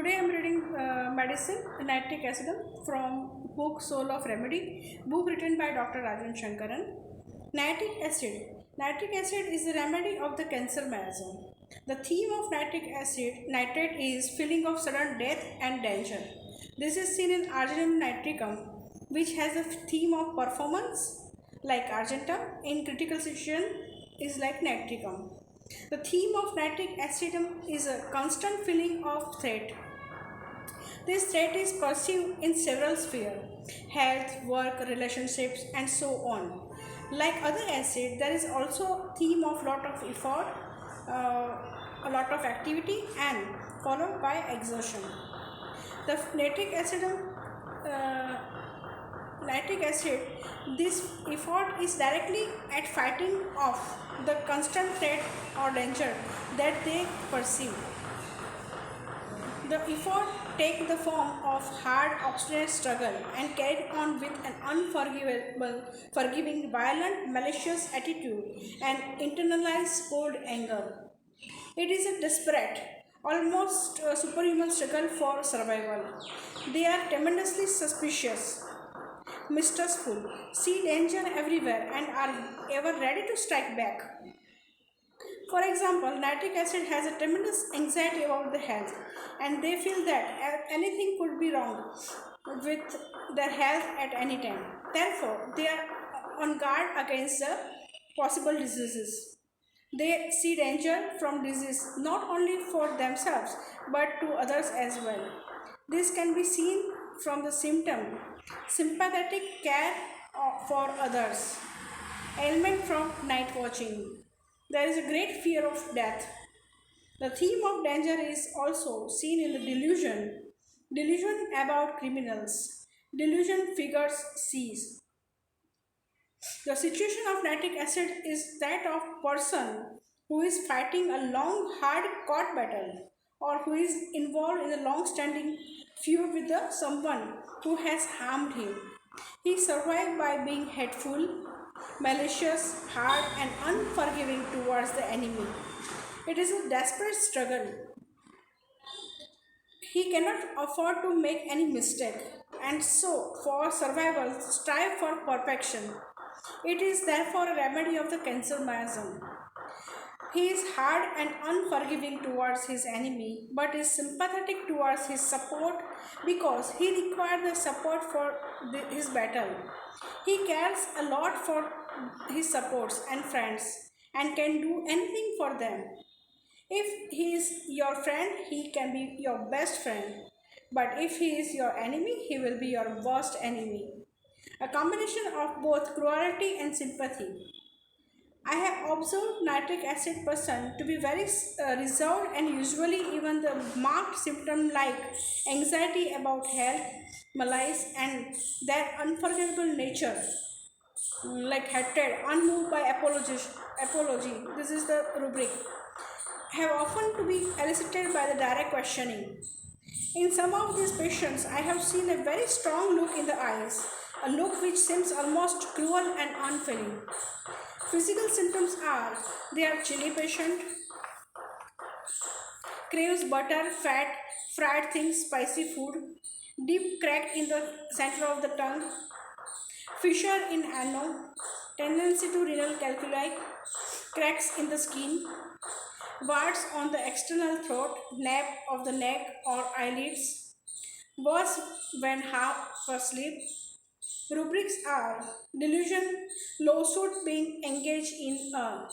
Today I am reading Medicine Nitric Acid from book Soul of Remedy, book written by Dr. Rajan Shankaran. Nitric acid. Nitric acid is the remedy of the cancer mechanism. The theme of nitric acid, nitrate, is feeling of sudden death and danger. This is seen in Argentum nitricum, which has a theme of performance, like argentum. In critical situation, is like nitricum. The theme of nitric acidum is a constant feeling of threat. This threat is perceived in several spheres: health, work, relationships, and so on. Like other acid, there is also theme of lot of effort, a lot of activity, and followed by exertion. The uh, nitric acid, this effort is directly at fighting off the constant threat or danger that they perceive. The effort take the form of hard, obstinate struggle and carried on with an forgiving, violent, malicious attitude and internalized cold anger. It is a desperate, almost superhuman struggle for survival. They are tremendously suspicious, mistrustful, see danger everywhere, and are ever ready to strike back. For example, nitric acid has a tremendous anxiety about the health, and they feel that anything could be wrong with their health at any time. Therefore, they are on guard against the possible diseases. They see danger from disease not only for themselves but to others as well. This can be seen from the symptom sympathetic care for others, ailment from night watching. There is a great fear of death. The theme of danger is also seen in the delusion about criminals, delusion figures sees. The situation of nitric acid is that of person who is fighting a long, hard court battle or who is involved in a long-standing feud with someone who has harmed him. He survived by being hateful, malicious, hard, and unforgiving towards the enemy. It is a desperate struggle. He cannot afford to make any mistake, and so, for survival, strive for perfection. It is therefore a remedy of the cancer miasm. He is hard and unforgiving towards his enemy, but is sympathetic towards his support because he requires the support for his battle. He cares a lot for his supports and friends and can do anything for them. If he is your friend, he can be your best friend. But if he is your enemy, he will be your worst enemy. A combination of both cruelty and sympathy. I have observed nitric acid person to be very reserved and usually even the marked symptom like anxiety about health, malaise, and their unforgivable nature, like hatred, unmoved by apology. This is the rubric. Have often to be elicited by the direct questioning. In some of these patients, I have seen a very strong look in the eyes, a look which seems almost cruel and unfeeling. Physical symptoms are they are chilly patient, craves butter, fat, fried things, spicy food, deep crack in the center of the tongue, fissure in ano, tendency to renal calculi, cracks in the skin, warts on the external throat, nape of the neck or eyelids, worse when half asleep. Rubrics are delusion, lawsuit being engaged in a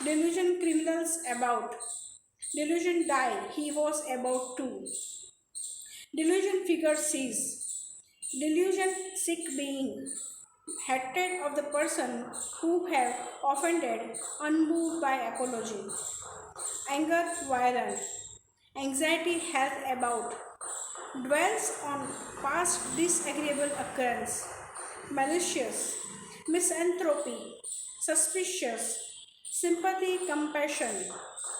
delusion, criminals about, delusion die, he was about to, delusion figure sees, delusion sick being, hatred of the person who have offended, unmoved by apology, anger violent, anxiety health about, dwells on past disagreeable occurrence, malicious, misanthropy, suspicious, sympathy, compassion,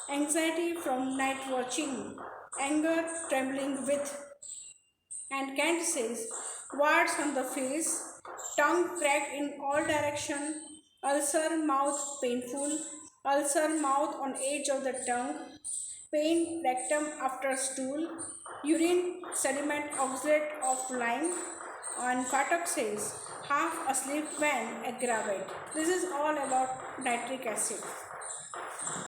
anxiety from night watching, anger, trembling with, and Kant says, warts on the face, tongue cracked in all direction, ulcer mouth painful, ulcer mouth on edge of the tongue, pain rectum after stool, urine sediment oxalate of lime, and Katak says half asleep when aggravate. This is all about nitric acid.